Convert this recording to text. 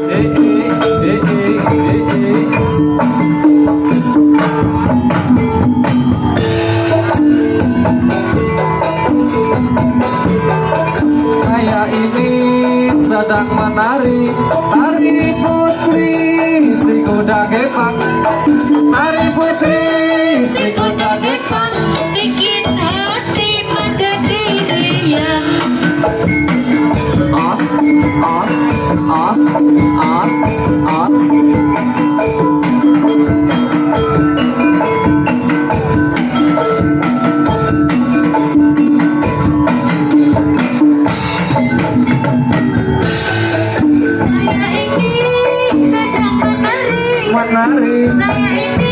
Saya ini sedang menari tari putri si kuda gepang, tari putri si kuda gepang, bikin hati menjadi riang. as as as as as. Saya ini sedang menari. Menari Saya ini